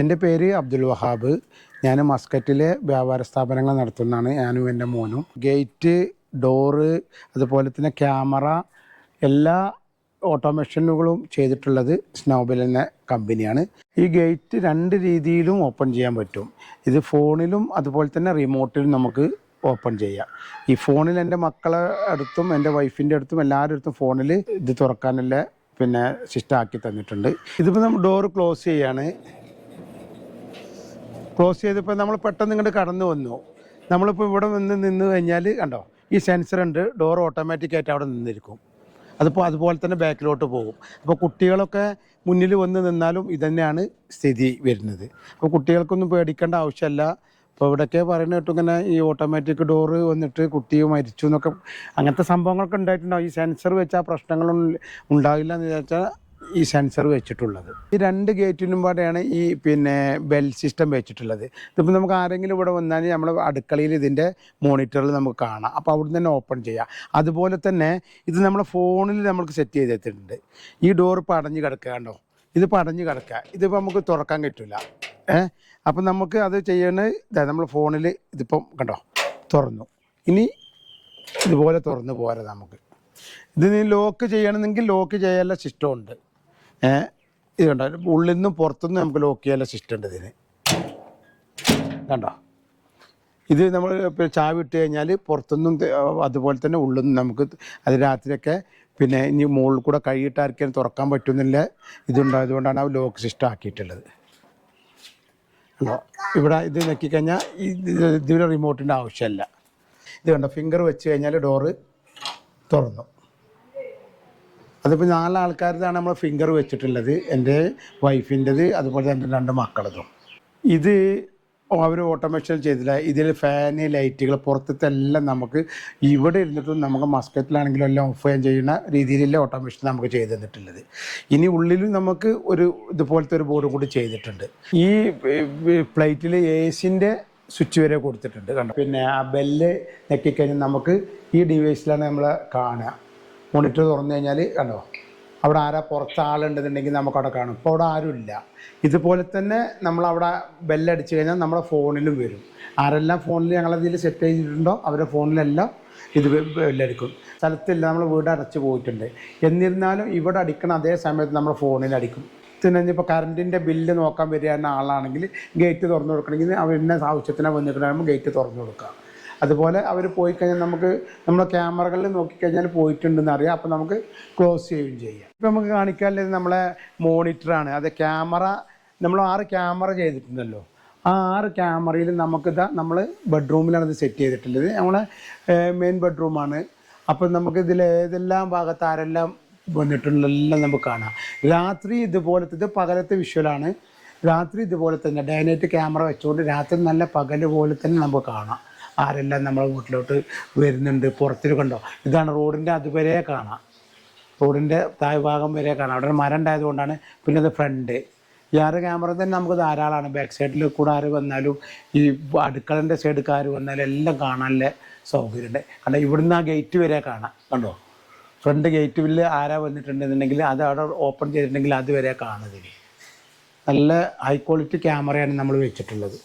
എൻ്റെ പേര് അബ്ദുൽ വഹാബ്. ഞാൻ മസ്കറ്റിലെ വ്യാപാര സ്ഥാപനങ്ങൾ നടത്തുന്നതാണ്. ഞാനും എൻ്റെ മോനും. ഗേറ്റ്, ഡോറ്, അതുപോലെ തന്നെ ക്യാമറ, എല്ലാ ഓട്ടോമേഷനുകളും ചെയ്തിട്ടുള്ളത് സ്നോബൽ എന്ന കമ്പനിയാണ്. ഈ ഗേറ്റ് രണ്ട് രീതിയിലും ഓപ്പൺ ചെയ്യാൻ പറ്റും. ഇത് ഫോണിലും അതുപോലെ തന്നെ റിമോട്ടിലും നമുക്ക് ഓപ്പൺ ചെയ്യാം. ഈ ഫോണിൽ എൻ്റെ മക്കളെ അടുത്തും എൻ്റെ വൈഫിൻ്റെ അടുത്തും എല്ലാവരുടെ അടുത്തും ഫോണിൽ ഇത് തുറക്കാനുള്ള സിസ്റ്റം ആക്കി തന്നിട്ടുണ്ട്. ഇതിപ്പോൾ നമ്മൾ ഡോറ് ക്ലോസ് ചെയ്യാണ്. ക്ലോസ് ചെയ്തപ്പോൾ നമ്മൾ പെട്ടെന്ന് ഇങ്ങോട്ട് കടന്നു വന്നു. നമ്മളിപ്പോൾ ഇവിടെ നിന്ന് കഴിഞ്ഞാൽ കണ്ടോ, ഈ സെൻസർ ഉണ്ട്, ഡോർ ഓട്ടോമാറ്റിക്കായിട്ട് അവിടെ നിന്നിരിക്കും. അതുപോലെ തന്നെ ബാക്കിലോട്ട് പോകും. അപ്പോൾ കുട്ടികളൊക്കെ മുന്നിൽ വന്ന് നിന്നാലും ഇതുതന്നെയാണ് സ്ഥിതി വരുന്നത്. അപ്പോൾ കുട്ടികൾക്കൊന്നും പേടിക്കേണ്ട ആവശ്യമില്ല. ഇപ്പോൾ ഇവിടെയൊക്കെ പറയുന്ന കേട്ടു ഇങ്ങനെ ഈ ഓട്ടോമാറ്റിക് ഡോറ് വന്നിട്ട് കുട്ടി മരിച്ചു എന്നൊക്കെ, അങ്ങനത്തെ സംഭവങ്ങളൊക്കെ ഉണ്ടായിട്ടുണ്ടാവും. ഈ സെൻസർ വെച്ചാൽ പ്രശ്നങ്ങളൊന്നും ഉണ്ടാവില്ല എന്ന് വിചാരിച്ചാൽ ഈ സെൻസർ വെച്ചിട്ടുള്ളത്. ഈ രണ്ട് ഗേറ്റിനും പാടെയാണ് ഈ ബെൽ സിസ്റ്റം വെച്ചിട്ടുള്ളത്. ഇതിപ്പോൾ നമുക്ക് ആരെങ്കിലും ഇവിടെ വന്നാൽ നമ്മൾ അടുക്കളയിൽ ഇതിൻ്റെ മോണിറ്ററിൽ നമുക്ക് കാണാം. അപ്പോൾ അവിടെ തന്നെ ഓപ്പൺ ചെയ്യാം. അതുപോലെ തന്നെ ഇത് നമ്മളെ ഫോണിൽ നമുക്ക് സെറ്റ് ചെയ്തിട്ടുണ്ട്. ഈ ഡോർ ഇപ്പോൾ അടഞ്ഞ് കിടക്കുക കണ്ടോ, ഇതിപ്പോൾ അടഞ്ഞ് കിടക്കുക. ഇതിപ്പോൾ നമുക്ക് തുറക്കാൻ പറ്റില്ല. അപ്പം നമുക്ക് അത് ചെയ്യണത് നമ്മൾ ഫോണിൽ ഇതിപ്പം കണ്ടോ തുറന്നു. ഇനി ഇതുപോലെ തുറന്ന് പോരാ. നമുക്ക് ഇത് ലോക്ക് ചെയ്യണമെങ്കിൽ ലോക്ക് ചെയ്യാനുള്ള സിസ്റ്റം ഉണ്ട്. ഇത് കണ്ടോ, ഉള്ളിൽ നിന്നും പുറത്തുനിന്ന് നമുക്ക് ലോക്ക് ചെയ്യാനുള്ള സിസ്റ്റം ഉണ്ട് ഇതിന്. കണ്ടോ, ഇത് നമ്മൾ ചാവി ഇട്ട് കഴിഞ്ഞാൽ പുറത്തുനിന്നും അതുപോലെ തന്നെ ഉള്ളിൽ നിന്നും നമുക്ക് അത് രാത്രിയൊക്കെ ഇനി മുകളിൽ കൂടെ കൈയിട്ടായിരിക്കാൻ തുറക്കാൻ പറ്റുന്നില്ല. ഇതുണ്ടായതുകൊണ്ടാണ് ആ ലോക്ക് സിസ്റ്റം ആക്കിയിട്ടുള്ളത്. ഇവിടെ ഇത് നോക്കിക്കഴിഞ്ഞാൽ ഇതിന് റിമോട്ടിൻ്റെ ആവശ്യമില്ല. ഇത് കണ്ടോ, ഫിംഗർ വെച്ച് കഴിഞ്ഞാൽ ഡോറ് തുറന്നു. അതിപ്പോൾ 4 ആൾക്കാരതാണ് നമ്മൾ ഫിംഗർ വെച്ചിട്ടുള്ളത്. എൻ്റെ വൈഫിൻ്റെത്, അതുപോലെ തന്നെ 2 മക്കളതും. ഇത് അവർ ഓട്ടോമേഷൻ ചെയ്തില്ല. ഇതിൽ ഫാന്, ലൈറ്റുകൾ, പുറത്തത്തെ എല്ലാം നമുക്ക് ഇവിടെ ഇരുന്നിട്ടും നമുക്ക് മസ്കറ്റിലാണെങ്കിലും എല്ലാം ഓഫ് ചെയ്യാൻ ചെയ്യുന്ന രീതിയിലുള്ള ഓട്ടോമേഷൻ നമുക്ക് ചെയ്ത് തന്നിട്ടുള്ളത്. ഇനി ഉള്ളിലും നമുക്ക് ഇതുപോലത്തെ ഒരു ബോർഡ് കൂടി ചെയ്തിട്ടുണ്ട്. ഈ പ്ലേറ്റിൽ AC സ്വിച്ച് വരെ കൊടുത്തിട്ടുണ്ട് കണ്ടോ. ആ ബെല്ല് ഞെക്കിക്കഴിഞ്ഞാൽ നമുക്ക് ഈ ഡിവൈസിലാണ് നമ്മൾ കാണുക. മോണിറ്റർ തുറന്നു കഴിഞ്ഞാൽ കണ്ടോ, അവിടെ ആരാ പുറത്ത് ആളുണ്ടെന്നുണ്ടെങ്കിൽ നമുക്കവിടെ കാണും. ഇപ്പോൾ അവിടെ ആരുമില്ല. ഇതുപോലെ തന്നെ നമ്മളവിടെ ബെല്ലടിച്ച് കഴിഞ്ഞാൽ നമ്മുടെ ഫോണിലും വരും. ആരെല്ലാം ഫോണിൽ ഞങ്ങളതിൽ സെറ്റ് ചെയ്തിട്ടുണ്ടോ അവരുടെ ഫോണിലെല്ലാം ഇത് ബെല്ലടിക്കും. സ്ഥലത്തില്ല, നമ്മൾ വീട് അടച്ച് പോയിട്ടുണ്ട്. എന്നിരുന്നാലും ഇവിടെ അടിക്കണം അതേ സമയത്ത് നമ്മുടെ ഫോണിൽ അടിക്കും. ഇപ്പോൾ കറണ്ടിൻ്റെ ബില്ല് നോക്കാൻ വരികയെന്ന ആളാണെങ്കിൽ ഗേറ്റ് തുറന്നു കൊടുക്കണമെങ്കിൽ അവരുടെ ആവശ്യത്തിനാണ് വന്നിട്ടുണ്ടാകുമ്പോൾ ഗേറ്റ് തുറന്നു കൊടുക്കുക. അതുപോലെ അവർ പോയി കഴിഞ്ഞാൽ നമുക്ക് നമ്മുടെ ക്യാമറകളിൽ നോക്കിക്കഴിഞ്ഞാൽ പോയിട്ടുണ്ടെന്ന് അറിയാം. അപ്പോൾ നമുക്ക് ക്ലോസ് ചെയ്യുകയും ചെയ്യാം. ഇപ്പോൾ നമുക്ക് കാണിക്കാനുള്ളത് നമ്മളെ മോണിറ്ററാണ്. അത് ക്യാമറ നമ്മൾ 6 ക്യാമറ ചെയ്തിട്ടുണ്ടല്ലോ. ആ 6 ക്യാമറയിൽ നമ്മൾ ബെഡ്റൂമിലാണ് ഇത് സെറ്റ് ചെയ്തിട്ടുള്ളത്. നമ്മളെ മെയിൻ ബെഡ്റൂമാണ്. അപ്പോൾ നമുക്ക് ഇതിൽ ഏതെല്ലാം ഭാഗത്ത് ആരെല്ലാം വന്നിട്ടുള്ളതെല്ലാം നമുക്ക് കാണാം. രാത്രി ഇതുപോലത്തെ, ഇത് പകലത്തെ വിഷ്വലാണ്. രാത്രി ഇതുപോലെ തന്നെ ഡേ നൈറ്റ് ക്യാമറ വെച്ചുകൊണ്ട് രാത്രി നല്ല പകൽ പോലെ തന്നെ നമുക്ക് കാണാം ആരെല്ലാം നമ്മളെ വീട്ടിലോട്ട് വരുന്നുണ്ട്. പുറത്തിൽ കണ്ടോ, ഇതാണ് റോഡിൻ്റെ അതുവരെ കാണാം. റോഡിൻ്റെ താഴ്ഭാഗം വരെ കാണാം. അവിടെ മരം ഉണ്ടായതുകൊണ്ടാണ്. പിന്നെ അത് ഫ്രണ്ട് ഈ 6 ക്യാമറ തന്നെ നമുക്ക് ധാരാളമാണ്. ബാക്ക് സൈഡിൽ കൂടെ ആര് വന്നാലും ഈ അടുക്കളൻ്റെ സൈഡിൽ ആര് വന്നാലും എല്ലാം കാണാനുള്ള സൗകര്യമുണ്ട്. കണ്ടോ, ഇവിടുന്ന് ആ ഗേറ്റ് വരെ കാണാം. കണ്ടോ, ഫ്രണ്ട് ഗേറ്റ് ബില്ല് ആരാ വന്നിട്ടുണ്ടെന്നുണ്ടെങ്കിൽ അത് അവിടെ ഓപ്പൺ ചെയ്തിട്ടുണ്ടെങ്കിൽ അതുവരെ കാണുന്നതിന് നല്ല ഹൈ ക്വാളിറ്റി ക്യാമറയാണ് നമ്മൾ വെച്ചിട്ടുള്ളത്.